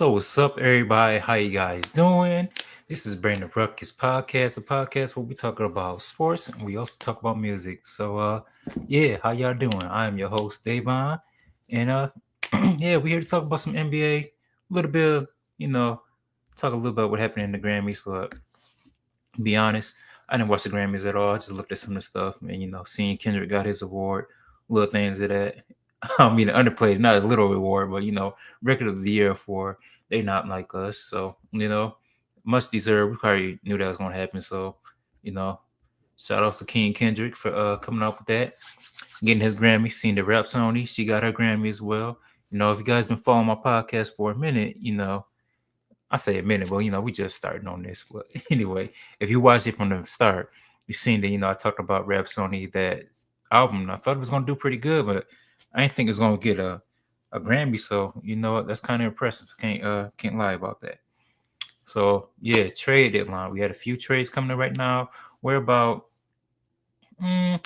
So what's up, everybody? How you guys doing? This is Brandon Ruckus Podcast, a podcast where we talk about sports and we also talk about music. So how y'all doing? I am your host, Davon, and yeah, we're here to talk about some NBA, a little bit of, you know, talk a little about what happened in the Grammys. But to be honest, I didn't watch the Grammys at all. I just looked at some of the stuff and seeing Kendrick got his award, little things of that. I mean, underplayed, not a little award, but record of the year for They Not Like Us. So much deserved. We probably knew that was going to happen. So you know, shout out to King Kendrick for coming up with that, getting his Grammy. Seeing the Rap Sony, she got her Grammy as well. If you guys been following my podcast for a minute, I say a minute, but we just starting on this. But anyway, if you watch it from the start, you seen that I talked about Rap Sony, that album. I thought it was gonna do pretty good, but I didn't think it was gonna get a Grammy. So that's kind of impressive. Can't lie about that. So yeah, trade deadline. We had a few trades coming in right now. We're about mm,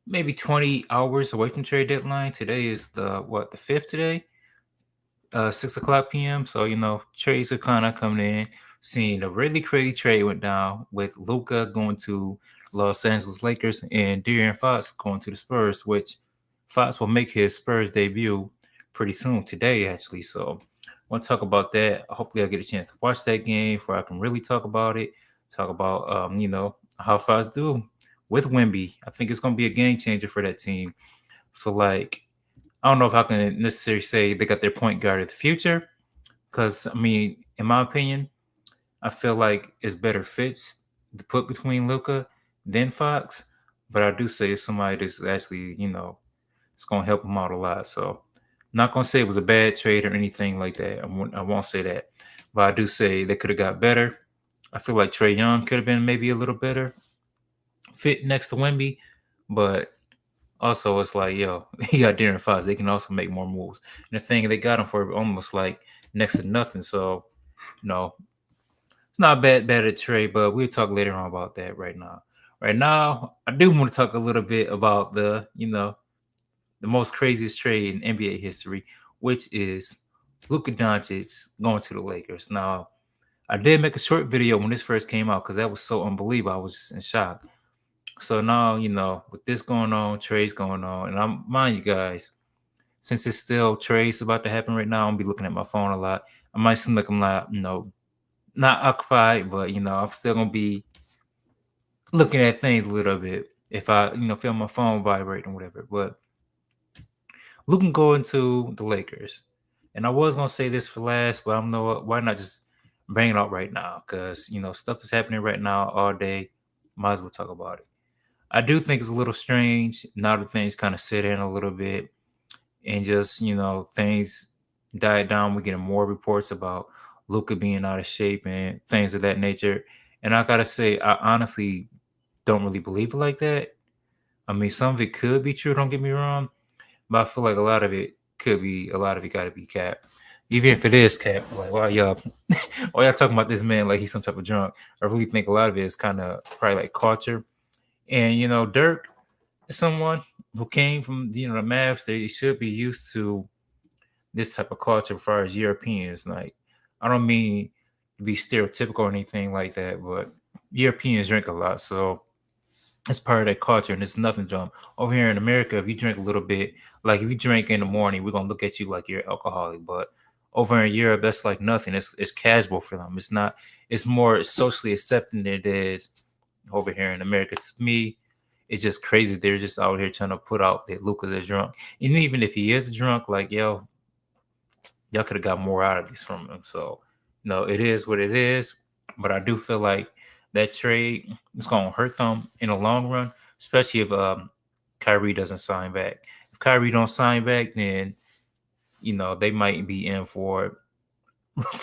maybe 20 hours away from trade deadline. Today is the fifth today, 6 o'clock p.m. So trades are kind of coming in. Seeing a really crazy trade went down with Luca going to Los Angeles Lakers and De'Aaron Fox going to the Spurs, which Fox will make his Spurs debut pretty soon today, actually. So I want to talk about that. Hopefully, I'll get a chance to watch that game before I can really talk about it. Talk about how Fox do with Wemby. I think it's going to be a game changer for that team. For like I don't know if I can necessarily say they got their point guard of the future, because I mean, in my opinion, I feel like it's better fits to put between Luca than Fox. But I do say it's somebody that's actually it's gonna help him out a lot. So I'm not gonna say it was a bad trade or anything like that. I won't say that, but I do say they could have got better. I feel like Trey Young could have been maybe a little better fit next to Wemby, but also, it's like, yo, he got Darren Fox. They can also make more moves. And the thing, they got him for almost like next to nothing. So, no, it's not bad a trade, but we'll talk later on about that right now. Right now, I do want to talk a little bit about the most craziest trade in NBA history, which is Luka Doncic going to the Lakers. Now, I did make a short video when this first came out because that was so unbelievable. I was just in shock. So now, with this going on, trades going on, and I'm mind you guys, since it's still trades about to happen right now, I'm gonna be looking at my phone a lot. I might seem like I'm not, not occupied, but I'm still gonna be looking at things a little bit if I, feel my phone vibrating or whatever. But looking going to the Lakers, and I was gonna say this for last, but I don't know why not just bring it up right now because stuff is happening right now all day. Might as well talk about it. I do think it's a little strange now that things kind of sit in a little bit and just, things died down. We're getting more reports about Luca being out of shape and things of that nature. And I gotta say, I honestly don't really believe it like that. I mean, some of it could be true, don't get me wrong, but I feel like a lot of it gotta be cap. Even if it is cap, like why y'all talking about this man like he's some type of drunk? I really think a lot of it is kind of probably like culture. And Dirk is someone who came from the Mavs. They should be used to this type of culture as far as Europeans. Like, I don't mean to be stereotypical or anything like that, but Europeans drink a lot, so it's part of that culture, and it's nothing to them. Over here in America, if you drink a little bit, like if you drink in the morning, we're gonna look at you like you're alcoholic. But over in Europe, that's like nothing. It's casual for them. It's not. It's more socially accepted than it is over here in America. To me, it's just crazy. They're just out here trying to put out that Luca's a drunk, and even if he is a drunk, like y'all could have got more out of this from him. So, no, it is what it is. But I do feel like that trade is going to hurt them in the long run, especially if Kyrie doesn't sign back. If Kyrie don't sign back, then they might be in for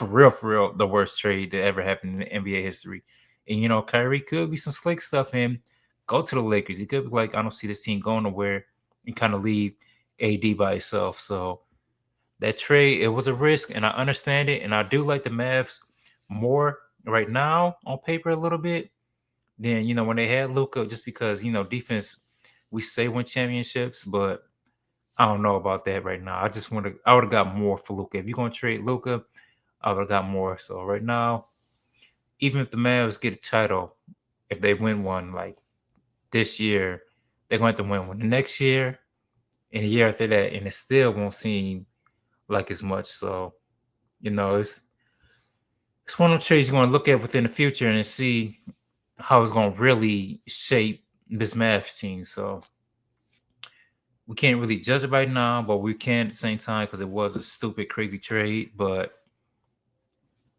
real, the worst trade that ever happened in NBA history. And Kyrie could be some slick stuff and go to the Lakers. He could be like, I don't see this team going nowhere, and kind of leave AD by itself. So that trade, it was a risk, and I understand it, and I do like the Mavs more right now on paper a little bit than when they had Luca, just because defense we say win championships, but I don't know about that right now. I would have got more for Luca. If you're gonna trade Luca, I would have got more. So right now, even if the Mavs get a title, if they win one like this year, they're going to win one the next year and a year after that, and it still won't seem like as much. So it's one of the trades you're going to look at within the future and see how it's going to really shape this Mavs team. So we can't really judge it right now, but we can at the same time because it was a stupid, crazy trade. But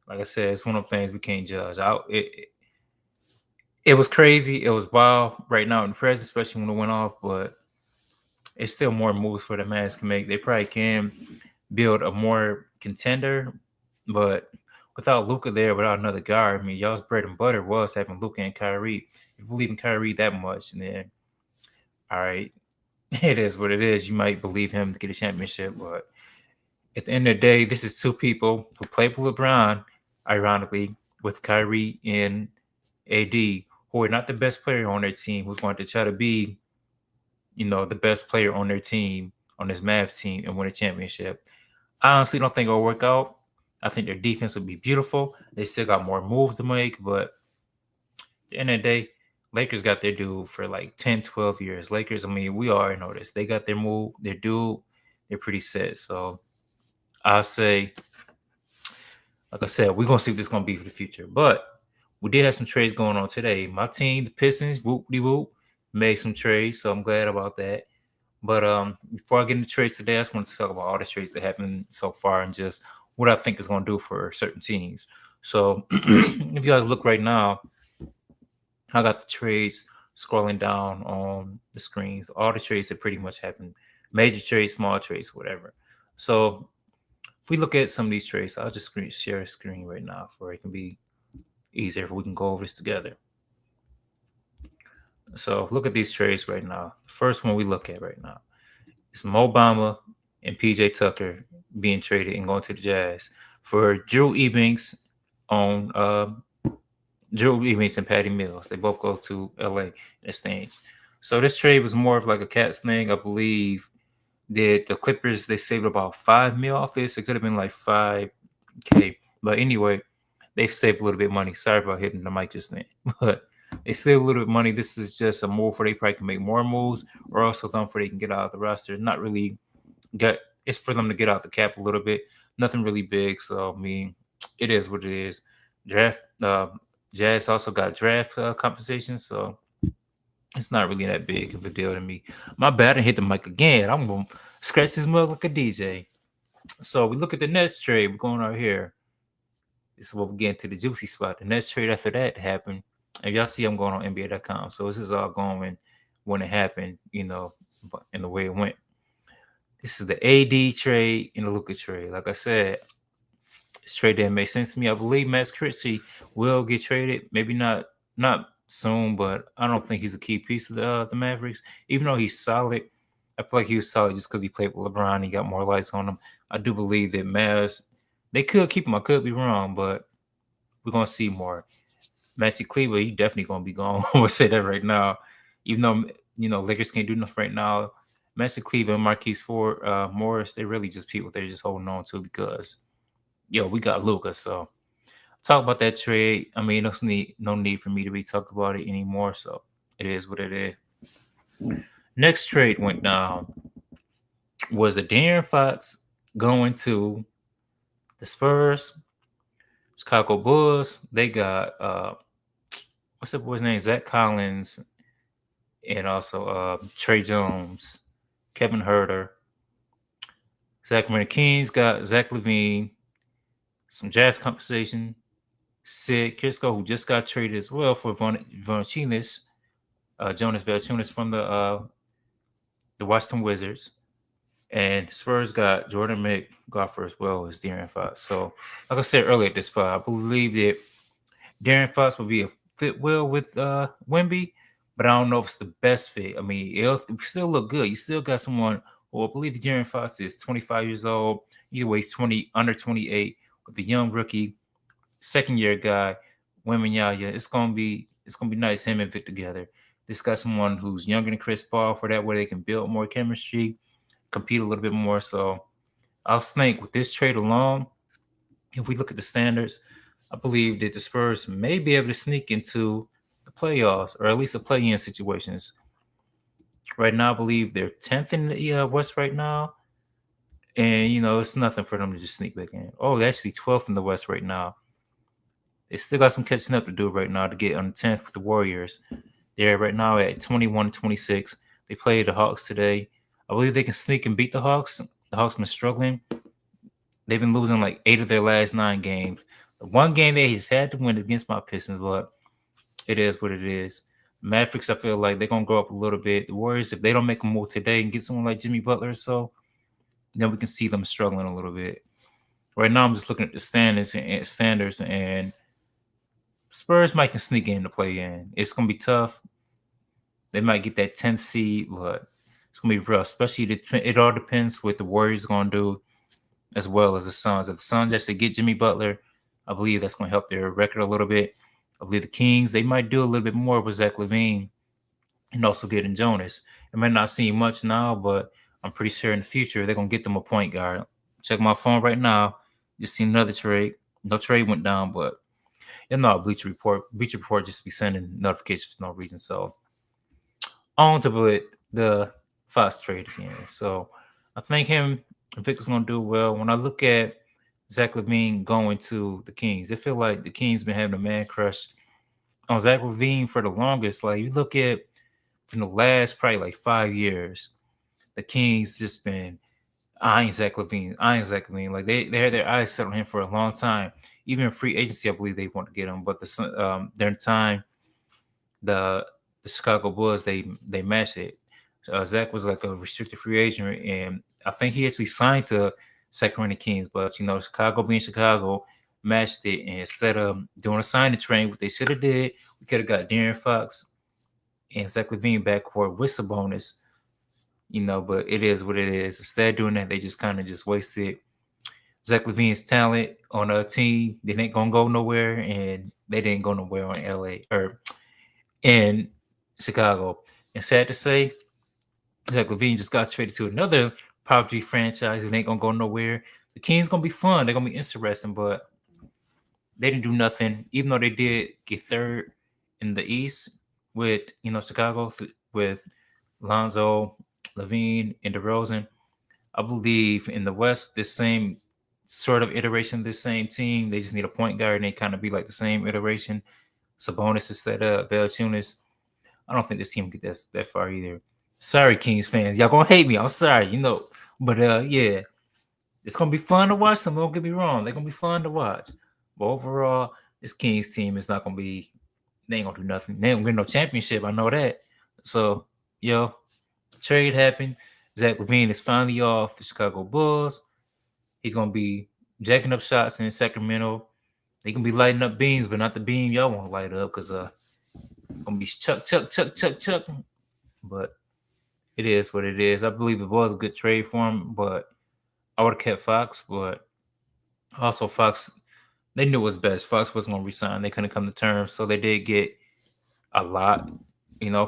like I said, it's one of the things we can't judge. It was crazy. It was wild right now in the present, especially when it went off. But it's still more moves for the Mavs can make. They probably can build a more contender, but without Luka there, without another guard, I mean, y'all's bread and butter was having Luka and Kyrie. If you believe in Kyrie that much, then all right, it is what it is. You might believe him to get a championship, but at the end of the day, this is two people who play for LeBron, ironically, with Kyrie and AD, who are not the best player on their team, who's going to try to be, the best player on their team, on this Mavs team, and win a championship. I honestly don't think it'll work out. I think their defense will be beautiful. They still got more moves to make, but at the end of the day, Lakers got their dude for like 10, 12 years. Lakers, I mean, we already know this. They got their move, their dude, they're pretty set. So I'll say, like I said, we're gonna see what this is gonna be for the future. But we did have some trades going on today. My team, the Pistons, whoop de whoop, made some trades, so I'm glad about that. But before I get into trades today, I just want to talk about all the trades that happened so far and just what I think is going to do for certain teams. So if you guys look right now, I got the trades scrolling down on the screens. All the trades that pretty much happened, major trades, small trades, whatever. So if we look at some of these trades, I'll just share a screen right now for it can be easier if we can go over this together. So look at these trades right now. First one we look at right now is Mo Bamba and PJ Tucker being traded and going to the Jazz for Drew Ebings on Drew Ebings and Patty Mills. They both go to LA in exchange. So this trade was more of like a Cats thing, I believe. Did the Clippers they saved about $5 million off this? It could have been like $5K, but anyway, they've saved a little bit of money. Sorry about hitting the mic just then, but they save a little bit of money. This is just a move where they probably can make more moves, or also them where they can get out of the roster. Not really get. It's for them to get out the cap a little bit. Nothing really big. So I mean, it is what it is. Draft. Jazz also got draft compensation, so it's not really that big of a deal to me. My bad, I hit the mic again. I'm gonna scratch this mug like a DJ. So we look at the next trade. We're going out here. This is what we get into the juicy spot. The next trade after that happened. And y'all see I'm going on NBA.com. So this is all going when it happened, in the way it went. This is the AD trade and the Luka trade. Like I said, this trade didn't make sense to me. I believe Max Christie will get traded. Maybe not soon, but I don't think he's a key piece of the Mavericks. Even though he's solid, I feel like he was solid just because he played with LeBron. He got more lights on him. I do believe that Mavs, they could keep him. I could be wrong, but we're going to see more. Maxi Kleber, he definitely going to be gone. I'm going to say that right now. Even though, Lakers can't do enough right now, Maxi Kleber and Marquise Morris, they're really just people they're just holding on to because, we got Luka. So talk about that trade. I mean, there's no need for me to be talking about it anymore. So it is what it is. Next trade went down was the De'Aaron Fox going to the Spurs, Chicago Bulls. They got what's that boy's name? Zach Collins, and also Trey Jones, Kevin Huerter. Sacramento Kings got Zach LaVine, some draft compensation. Sid Kisco, who just got traded as well for Jonas Valanciunas from the Washington Wizards. And Spurs got Jordan McGoffer as well as De'Aaron Fox. So, like I said earlier at this spot, I believe that De'Aaron Fox will be a fit well with Wemby, but I don't know if it's the best fit. I mean, it'll still look good. You still got someone who I believe De'Aaron Fox is 25 years old. Either way, he's under 28 with a young rookie, second-year guy, Wembanyama. It's gonna be nice him and Vic together. This got someone who's younger than Chris Paul for that way they can build more chemistry, compete a little bit more. So I'll think with this trade alone, if we look at the standards, I believe that the Spurs may be able to sneak into the playoffs or at least the play-in situations. Right now, I believe they're 10th in the West right now, and it's nothing for them to just sneak back in. Oh, they're actually 12th in the West right now. They still got some catching up to do right now to get on the 10th with the Warriors. They're right now at 21-26. They played the Hawks today. I believe they can sneak and beat the Hawks. The Hawks been struggling. They've been losing like 8 of their last 9 games. The one game they just had to win is against my Pistons, but it is what it is. Mavericks, I feel like they're gonna grow up a little bit. The Warriors, if they don't make a move today and get someone like Jimmy Butler, or so then we can see them struggling a little bit. Right now, I'm just looking at the standards, and Spurs might can sneak in to play in. It's gonna be tough. They might get that 10th seed, but it's gonna be rough. Especially it all depends what the Warriors gonna do, as well as the Suns. If the Suns actually get Jimmy Butler, I believe that's gonna help their record a little bit. I believe the Kings they might do a little bit more with Zach LaVine and also getting Jonas. It might not seem much now, but I'm pretty sure in the future they're gonna get them a point guard. Check my phone right now. Just seen another trade. No trade went down, but Bleacher Report. Bleacher Report just be sending notifications for no reason. So on to the Fox trade again. So I think him and Victor's gonna do well. When I look at Zach LaVine going to the Kings, I feel like the Kings been having a man crush on Zach LaVine for the longest. Like you look at from the last probably like 5 years, the Kings just been eyeing Zach LaVine. Like they had their eyes set on him for a long time. Even in free agency, I believe they want to get him. But during time, the Chicago Bulls they matched it. Zach was like a restricted free agent, and I think he actually signed to Sacramento Kings. But Chicago being Chicago matched it, and instead of doing a signing train, what they should have did, we could have got De'Aaron Fox and Zach LaVine back for with bonus. But it is what it is. Instead of doing that, they just kind of just wasted Zach LaVine's talent on a team. They ain't gonna go nowhere, and they didn't go nowhere on LA or in Chicago. And sad to say, Zach LaVine just got traded to another property franchise and ain't gonna go nowhere. The Kings gonna be fun. They're gonna be interesting, but they didn't do nothing. Even though they did get third in the East with Chicago with Lonzo, LaVine, and DeRozan. I believe in the West, this same sort of iteration of this same team. They just need a point guard, and they kind of be like the same iteration. Sabonis instead of Valanciunas. I don't think this team get that far either. Sorry, Kings fans, y'all gonna hate me. I'm sorry, but yeah, it's gonna be fun to watch. Some don't get me wrong, they're gonna be fun to watch. But overall, this Kings team is not gonna be. They ain't gonna do nothing. They ain't gonna win no championship. I know that. So, trade happened. Zach LaVine is finally off the Chicago Bulls. He's gonna be jacking up shots in Sacramento. They can be lighting up beams, but not the beam y'all want to light up because gonna be chuck. But it is what it is. I believe it was a good trade for him, but I would have kept Fox. But also Fox, they knew it was best. Fox wasn't gonna resign. They couldn't come to terms, so they did get a lot.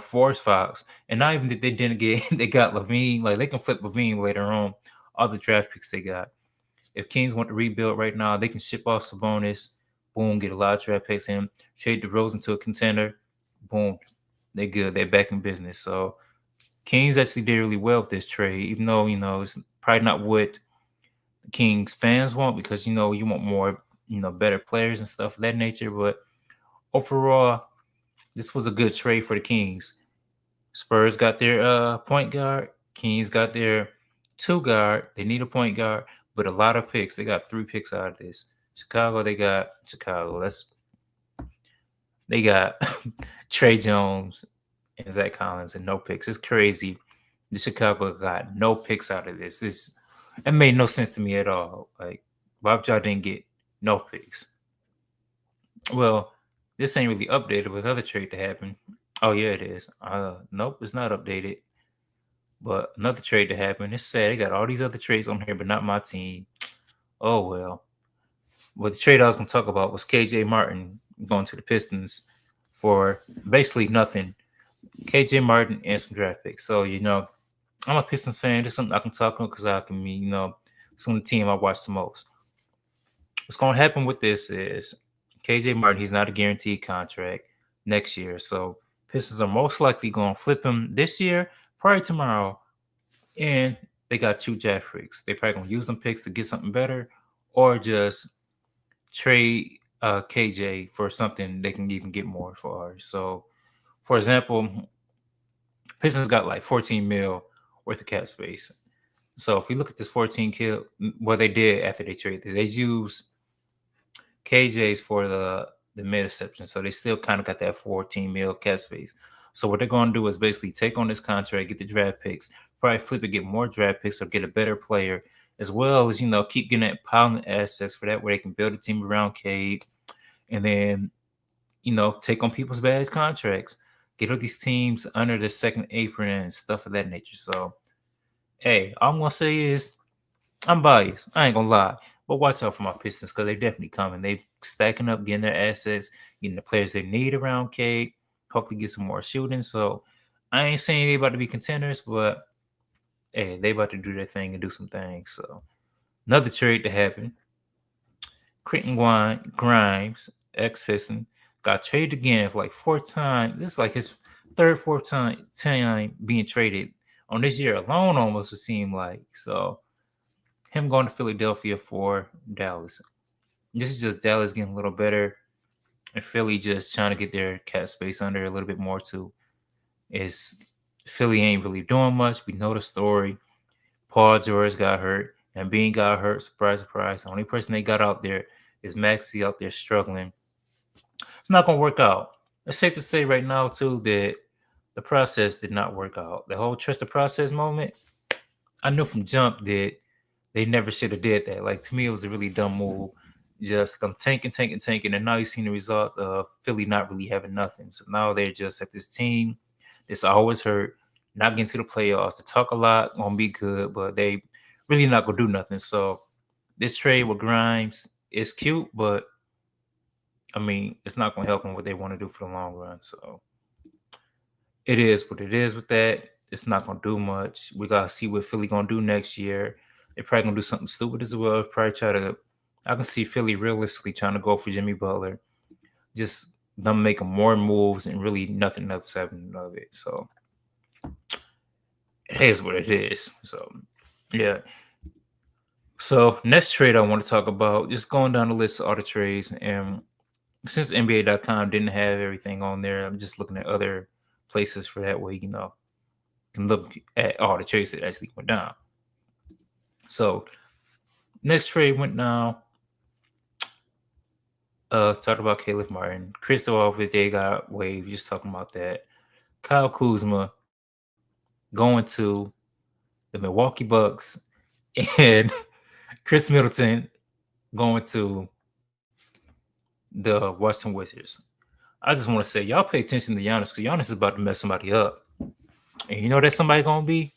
Force Fox, and not even that they didn't get. They got LaVine. Like they can flip LaVine later on. All the draft picks they got. If Kings want to rebuild right now, they can ship off Sabonis. Boom, get a lot of draft picks in. Trade DeRozan to a contender. Boom, they're good. They're back in business. So Kings actually did really well with this trade, even though it's probably not what the Kings fans want because you want more better players and stuff of that nature. But overall, this was a good trade for the Kings. Spurs got their point guard. Kings got their 2 guard. They need a point guard, but a lot of picks. They got 3 picks out of this. Chicago, they got Chicago. They got Trey Jones and Zach Collins and no picks. It's crazy. The Chicago got no picks out of this. It made no sense to me at all. Like, why y'all didn't get no picks? Well, this ain't really updated with other trade to happen. Oh yeah, it is. Nope, it's not updated. But another trade to happen. It's sad. They got all these other trades on here, but not my team. Oh well. Well, the trade I was going to talk about was KJ Martin going to the Pistons for basically nothing. KJ Martin and some draft picks. So I'm a Pistons fan. There's something I can talk about because I can be, some of the team I watch the most. what's going to happen with this is KJ Martin, he's not a guaranteed contract next year. So Pistons are most likely going to flip him this year, probably tomorrow. And they got two draft picks. They probably going to use them picks to get something better or just trade KJ for something they can even get more for. So, for example, Pistons got like 14 mil worth of cap space. So if we look at this 14 kill, what they did after they traded, they used KJ's for the mid exception. So they still kind of got that 14 mil cap space. So what they're going to do is basically take on this contract, get the draft picks, probably flip it, get more draft picks, or get a better player, as well as keep getting that piling assets for that, where they can build a team around Cade, and then take on people's bad contracts, get all these teams under the second apron and stuff of that nature. So hey, all I'm gonna say is I'm biased. I ain't gonna lie. But watch out for my Pistons because they're definitely coming. They stacking up, getting their assets, getting the players they need around Cade. Hopefully get some more shooting. So I ain't saying they about to be contenders, but hey, they about to do their thing and do some things. So another trade to happen. Quentin Grimes, ex-Piston, got traded again for like 4 times. This is like his third, fourth time being traded on this year alone, almost it seemed like. So him going to Philadelphia for Dallas. This is just Dallas getting a little better, and Philly just trying to get their cap space under a little bit more too. Is Philly ain't really doing much. We know the story. Paul George got hurt, and Bean got hurt. Surprise, surprise. The only person they got out there is Maxey out there struggling. It's not gonna work out. It's safe to say right now too that the process did not work out. The whole trust the process moment, I knew from jump that they never should have did that. Like to me, it was a really dumb move. Just them tanking, and now you've seen the results of Philly not really having nothing. So now they're just at this team that's always hurt, not getting to the playoffs. They talk a lot, gonna be good, but they really not gonna do nothing. So this trade with Grimes is cute, but I mean, it's not gonna help them what they want to do for the long run. So it is what it is with that. It's not gonna do much. We gotta see what Philly gonna do next year. They're probably gonna do something stupid as well. Probably try to. I can see Philly realistically trying to go for Jimmy Butler, just them making more moves and really nothing else happening of it. So it is what it is. So yeah. So next trade I want to talk about, just going down the list of all the trades, and since NBA.com didn't have everything on there, I'm just looking at other places for that way, can look at all the trades that actually went down. So next trade went down. Talk about Caleb Martin, Christopher they got waived. Just talking about that. Kyle Kuzma going to the Milwaukee Bucks, and Chris Middleton going to the Washington Wizards. I just want to say, y'all pay attention to Giannis because Giannis is about to mess somebody up. And you know that somebody gonna be?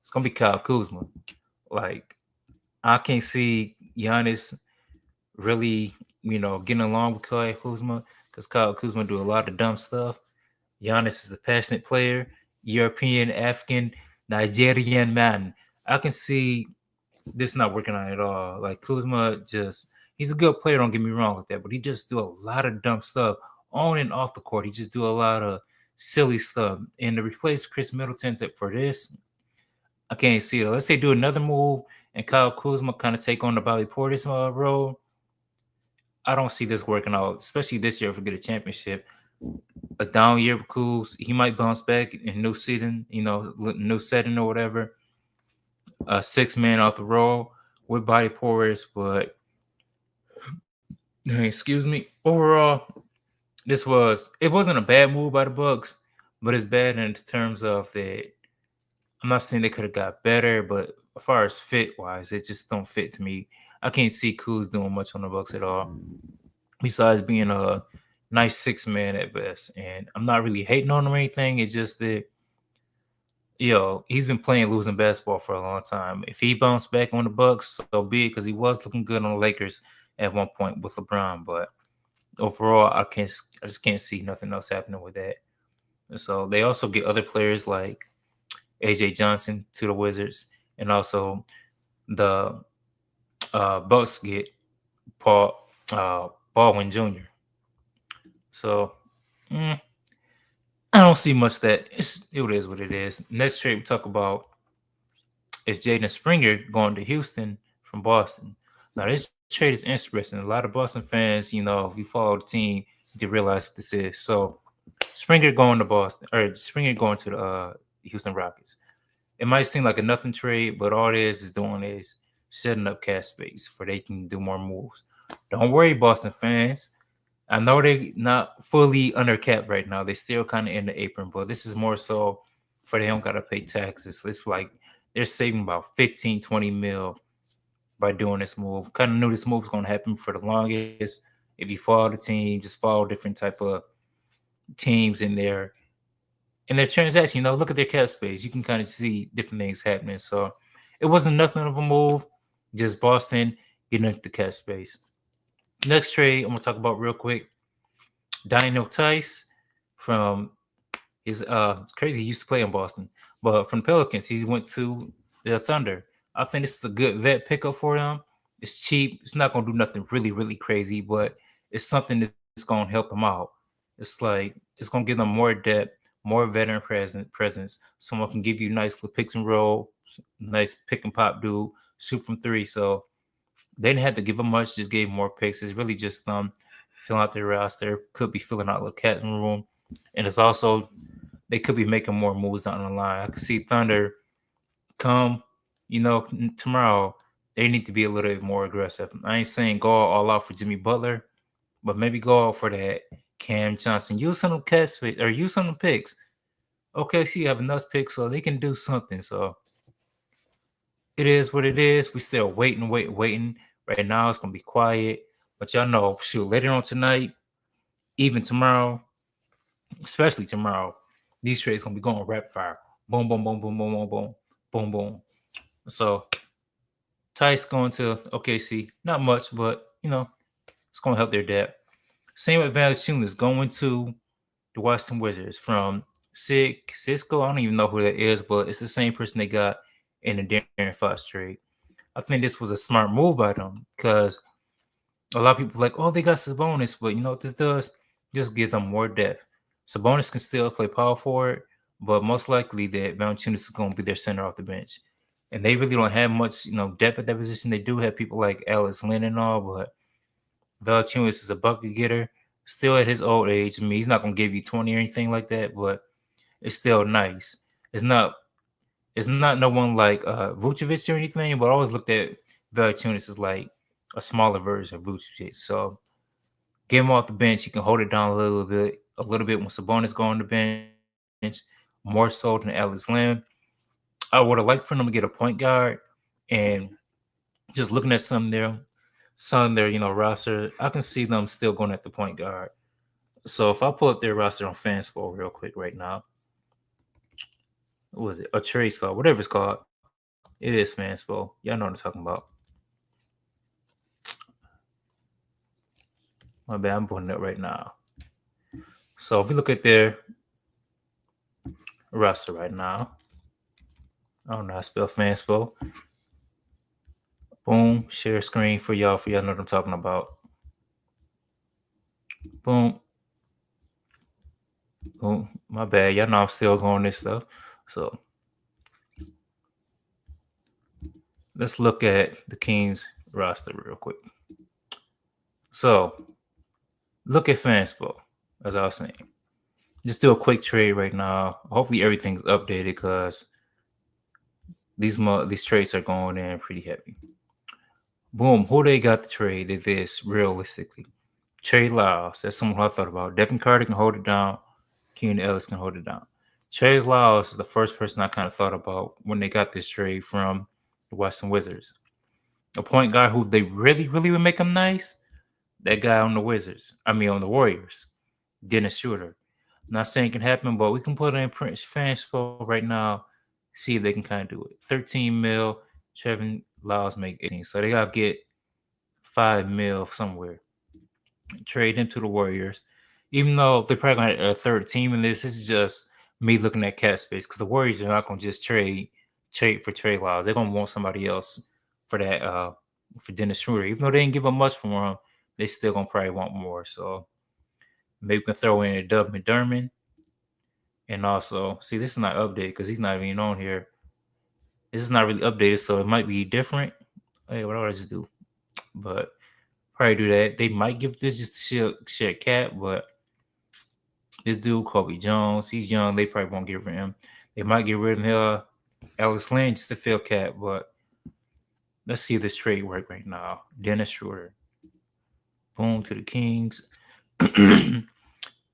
It's gonna be Kyle Kuzma. Like, I can't see Giannis really, getting along with Kyle Kuzma because Kyle Kuzma do a lot of dumb stuff. Giannis is a passionate player, European, African, Nigerian man. I can see this not working out at all. Like Kuzma he's a good player, don't get me wrong with that, but he just do a lot of dumb stuff on and off the court. He just do a lot of silly stuff. And to replace Chris Middleton for this, I can't see it. Let's say do another move and Kyle Kuzma kind of take on the Bobby Portis role. I don't see this working out, especially this year if we get a championship. A down year with Kuz, he might bounce back in new season, new setting or whatever. A 6-man off the roll with Bobby Portis, but excuse me. Overall, it wasn't a bad move by the Bucks, but it's bad in terms of that. I'm not saying they could have got better, but as far as fit wise, it just don't fit to me. I can't see Kuz doing much on the Bucks at all, besides being a nice 6-man at best. And I'm not really hating on him or anything. It's just that, he's been playing losing basketball for a long time. If he bounced back on the Bucks, so be it, because he was looking good on the Lakers at one point with LeBron. But overall, I just can't see nothing else happening with that. And so they also get other players like AJ Johnson to the Wizards, and also the Bucks get Paul Baldwin Jr. So I don't see much that it is what it is. Next trade we talk about is Jaden Springer going to Houston from Boston. Now this trade is interesting. A lot of Boston fans, if you follow the team, you realize what this is. So Springer going to Boston, or Springer going to the Houston Rockets. It might seem like a nothing trade, but all it is doing is setting up cap space for they can do more moves. Don't worry, Boston fans. I know they're not fully under cap right now. They're still kind of in the apron, but this is more so for they don't got to pay taxes. It's like they're saving about 15, 20 mil by doing this move. Kind of knew this move was going to happen for the longest. If you follow the team, just follow different type of teams in their transaction. Look at their cap space. You can kind of see different things happening. So it wasn't nothing of a move. Just Boston getting into the cap space. Next trade I'm gonna talk about real quick. Daniel Tice from his crazy. He used to play in Boston, but from the Pelicans, he went to the Thunder. I think this is a good vet pickup for them. It's cheap. It's not gonna do nothing really, really crazy, but it's something that's gonna help them out. It's gonna give them more depth, more veteran presence. Someone can give you nice little picks and roll, nice pick and pop dude, shoot from three. So they didn't have to give them much, just gave more picks. It's really just filling out their roster, could be filling out the cat room. And it's also they could be making more moves down the line. I could see Thunder come, tomorrow. They need to be a little bit more aggressive. I ain't saying go all out for Jimmy Butler, but maybe go out for that Cam Johnson. Use some of the cat space or use some of the picks. Okay, so you have enough picks, so they can do something. So it is what it is. We still waiting. Right now, it's gonna be quiet. But y'all know, shoot, later on tonight, even tomorrow, especially tomorrow, these trades gonna be going rapid fire. Boom, boom, boom, boom, boom, boom, boom, boom, boom. So Tice going to OKC, not much, but it's gonna help their depth. Same with Valanciunas going to the Washington Wizards from Cisco. I don't even know who that is, but it's the same person they got in the De'Aaron Fox trade. I think this was a smart move by them because a lot of people are like, oh, they got Sabonis, but you know what this does? Just give them more depth. Sabonis can still play power forward, but most likely that Valanciunas is going to be their center off the bench. And they really don't have much, depth at that position. They do have people like Alex Lynn and all, but Valanciunas is a bucket getter. Still at his old age. I mean, he's not going to give you 20 or anything like that, but it's still nice. It's not no one like Vucevic or anything, but I always looked at Valanciunas as like a smaller version of Vucevic. So get him off the bench. He can hold it down a little bit when Sabonis go on the bench, more so than Alex Lamb. I would have liked for them to get a point guard, and just looking at some of their roster, I can see them still going at the point guard. So if I pull up their roster on Fanspo real quick right now, what was it? A trade called, whatever it's called. It is Fanspo. Y'all know what I'm talking about. My bad, I'm pulling it up right now. So if we look at their roster right now, I don't know how to spell Fanspo. Boom, share screen for y'all know what I'm talking about. Boom. Boom. My bad. Y'all know I'm still going this stuff. So let's look at the Kings roster real quick. So look at Fanspo, as I was saying. Just do a quick trade right now. Hopefully everything's updated because these trades are going in pretty heavy. Boom. Who they got the trade at this realistically? Trey Lyles. That's someone I thought about. Devin Carter can hold it down. Keenan Ellis can hold it down. Trey Lyles is the first person I kind of thought about when they got this trade from the Washington Wizards. A point guard who they really, really would make him nice. That guy on the on the Warriors. Dennis Schroeder. I'm not saying it can happen, but we can put in Prince Fanspo right now. See if they can kind of do it. 13 mil. Trevin Lyles make 18. So they got to get 5 mil somewhere. Trade him to the Warriors. Even though they're probably going to have a third team in this is just me looking at cap space because the Warriors are not going to just trade for Trey Lyles. They're going to want somebody else for that for Dennis Schroeder. Even though they didn't give up much for him, they still gonna probably want more. So maybe we can throw in a Doug McDermott. And also, see, this is not updated because he's not even on here. This is not really updated, so it might be different. Hey, what do I just do? But probably do that. They might give this just to share cap, but this dude, Kobe Jones, he's young. They probably won't get rid of him. They might get rid of Alex Lynn just to fill cap, but let's see if this trade work right now. Dennis Schroeder. Boom to the Kings. And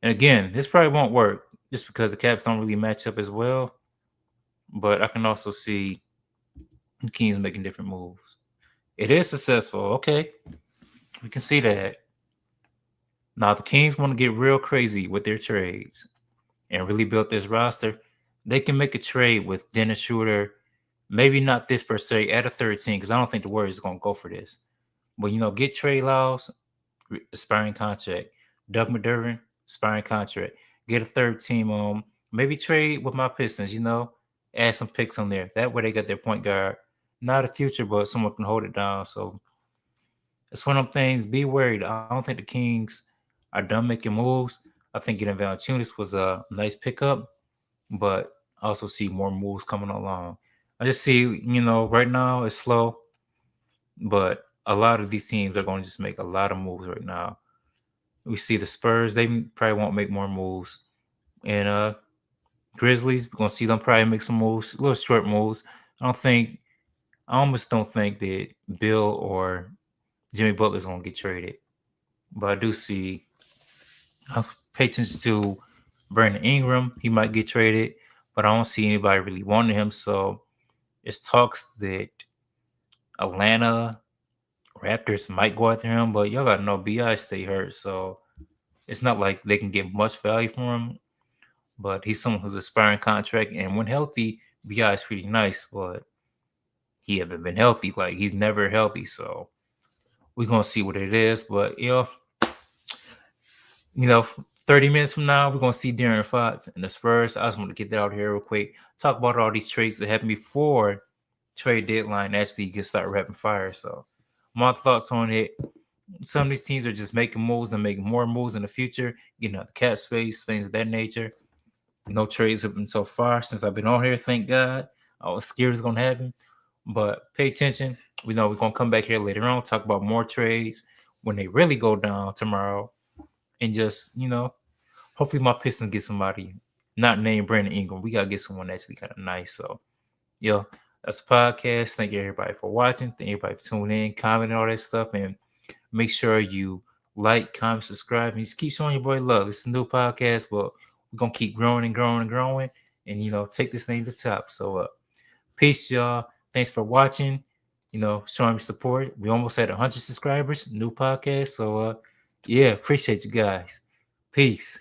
again, this probably won't work just because the caps don't really match up as well. But I can also see the Kings making different moves. It is successful. Okay. We can see that. Now, the Kings want to get real crazy with their trades and really build this roster. They can make a trade with Dennis Schroeder. Maybe not this per se at a 13, because I don't think the Warriors are going to go for this. But, get Trey Lyles, aspiring contract. Doug McDermott, aspiring contract. Get a third team on. Maybe trade with my Pistons, add some picks on there. That way they got their point guard. Not a future, but someone can hold it down. So it's one of them things. Be worried. I don't think the Kings are done making moves. I think getting Valanciunas was a nice pickup, but I also see more moves coming along. I just see, right now it's slow, but a lot of these teams are going to just make a lot of moves right now. We see the Spurs; they probably won't make more moves, and Grizzlies, we're gonna see them probably make some moves, little short moves. I almost don't think that Bill or Jimmy Butler's gonna get traded, but I do see. I pay attention to Brandon Ingram; he might get traded, but I don't see anybody really wanting him. So it's talks that Atlanta Raptors might go after him, but y'all gotta know Bi stay hurt, so it's not like they can get much value from him. But he's someone who's aspiring contract, and when healthy, Bi is pretty nice, but he haven't been healthy. Like he's never healthy, so we're gonna see what it is. But 30 minutes from now, we're gonna see De'Aaron Fox and the Spurs. I just want to get that out here real quick. Talk about all these trades that happened before trade deadline actually gets start rapid fire. So my thoughts on it. Some of these teams are just making moves and making more moves in the future, getting out the cap space, things of that nature. No trades have been so far since I've been on here. Thank God. I was scared it's gonna happen, but pay attention. We know we're gonna come back here later on, talk about more trades when they really go down tomorrow, and just hopefully my Pistons get somebody not named Brandon Ingram. We gotta get someone actually kind of nice. So, that's the podcast. Thank you everybody for watching. Thank everybody for tuning in, commenting, all that stuff, and make sure you like, comment, subscribe, and just keep showing your boy love. It's a new podcast, but we're gonna keep growing and growing and growing, and take this thing to the top. So, peace, y'all. Thanks for watching. Showing me support. We almost had 100 subscribers. New podcast. So, appreciate you guys. Peace.